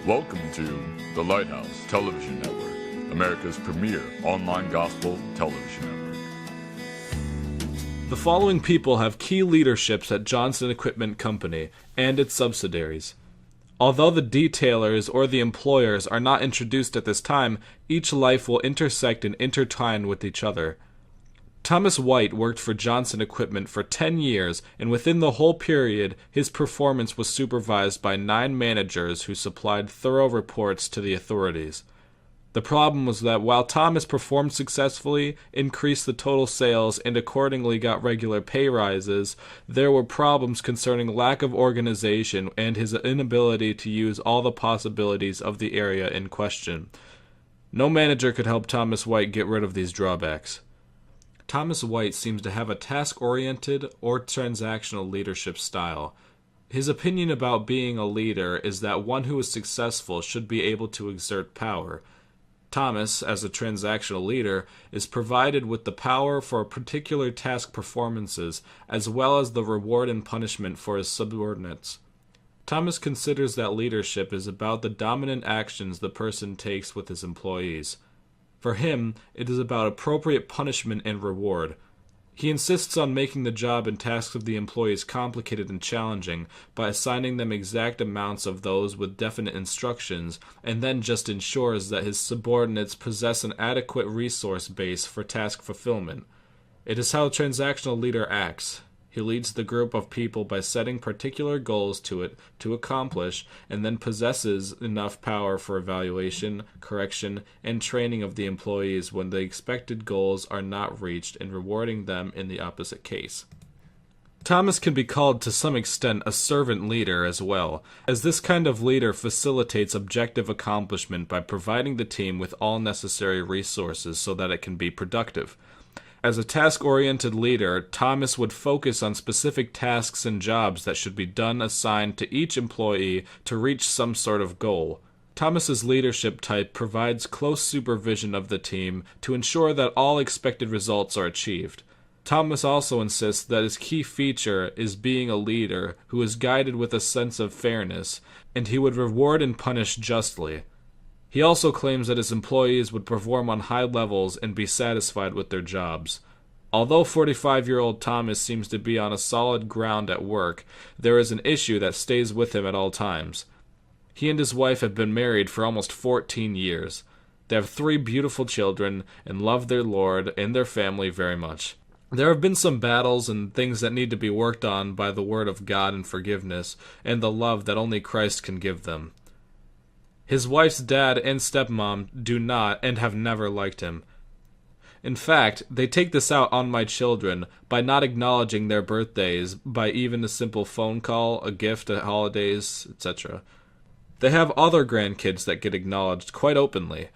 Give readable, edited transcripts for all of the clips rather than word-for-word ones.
Welcome to the Lighthouse Television Network, America's premier online gospel television network. The following people have key leaderships at Johnson Equipment Company and its subsidiaries. Although the detailers or the employers are not introduced at this time, each life will intersect and intertwine with each other. Thomas White worked for Johnson Equipment for 10 years, and within the whole period, his performance was supervised by 9 managers who supplied thorough reports to the authorities. The problem was that while Thomas performed successfully, increased the total sales, and accordingly got regular pay rises, there were problems concerning lack of organization and his inability to use all the possibilities of the area in question. No manager could help Thomas White get rid of these drawbacks. Thomas White seems to have a task-oriented or transactional leadership style. His opinion about being a leader is that one who is successful should be able to exert power. Thomas, as a transactional leader, is provided with the power for particular task performances, as well as the reward and punishment for his subordinates. Thomas considers that leadership is about the dominant actions the person takes with his employees. For him, it is about appropriate punishment and reward. He insists on making the job and tasks of the employees complicated and challenging by assigning them exact amounts of those with definite instructions, and then just ensures that his subordinates possess an adequate resource base for task fulfillment. It is how a transactional leader acts. He leads the group of people by setting particular goals to accomplish, and then possesses enough power for evaluation, correction, and training of the employees when the expected goals are not reached, and rewarding them in the opposite case. Thomas can be called to some extent a servant leader as well, as this kind of leader facilitates objective accomplishment by providing the team with all necessary resources so that it can be productive. As a task-oriented leader, Thomas would focus on specific tasks and jobs that should be done assigned to each employee to reach some sort of goal. Thomas's leadership type provides close supervision of the team to ensure that all expected results are achieved. Thomas also insists that his key feature is being a leader who is guided with a sense of fairness, and he would reward and punish justly. He also claims that his employees would perform on high levels and be satisfied with their jobs. Although 45-year-old Thomas seems to be on a solid ground at work, there is an issue that stays with him at all times. He and his wife have been married for almost 14 years. They have 3 beautiful children and love their Lord and their family very much. There have been some battles and things that need to be worked on by the Word of God and forgiveness, and the love that only Christ can give them. His wife's dad and stepmom do not and have never liked him. In fact, they take this out on my children by not acknowledging their birthdays by even a simple phone call, a gift at holidays, etc. They have other grandkids that get acknowledged quite openly.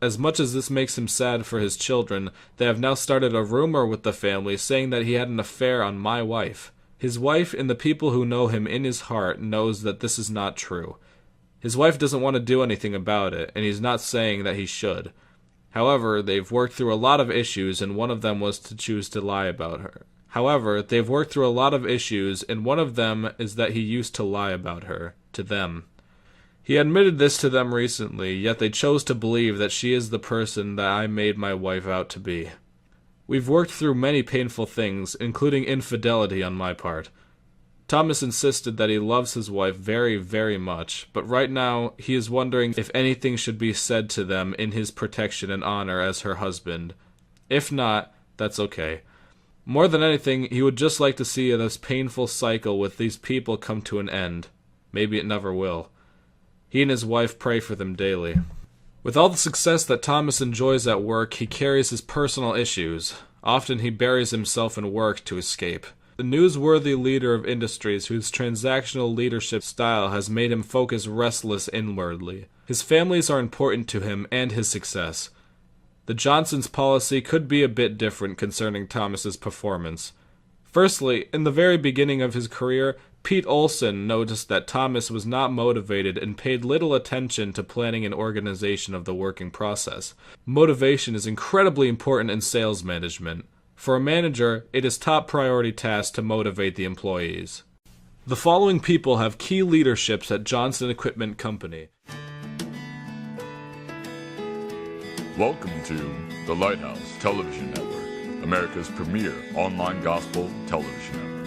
As much as this makes him sad for his children, they have now started a rumor with the family saying that he had an affair on my wife. His wife and the people who know him in his heart knows that this is not true. His wife doesn't want to do anything about it, and he's not saying that he should. However, they've worked through a lot of issues, and one of them was to choose to lie about her. And one of them is that he used to lie about her, to them. He admitted this to them recently, yet they chose to believe that she is the person that I made my wife out to be. We've worked through many painful things, including infidelity on my part. Thomas insisted that he loves his wife very, very much, but right now he is wondering if anything should be said to them in his protection and honor as her husband. If not, that's okay. More than anything, he would just like to see this painful cycle with these people come to an end. Maybe it never will. He and his wife pray for them daily. With all the success that Thomas enjoys at work, he carries his personal issues. Often he buries himself in work to escape. The newsworthy leader of industries whose transactional leadership style has made him focus restless inwardly. His families are important to him and his success. The Johnsons' policy could be a bit different concerning Thomas's performance. Firstly, in the very beginning of his career, Pete Olson noticed that Thomas was not motivated and paid little attention to planning and organization of the working process. Motivation is incredibly important in sales management. For a manager, it is top priority task to motivate the employees. The following people have key leaderships at Johnson Equipment Company. Welcome to the Lighthouse Television Network, America's premier online gospel television network.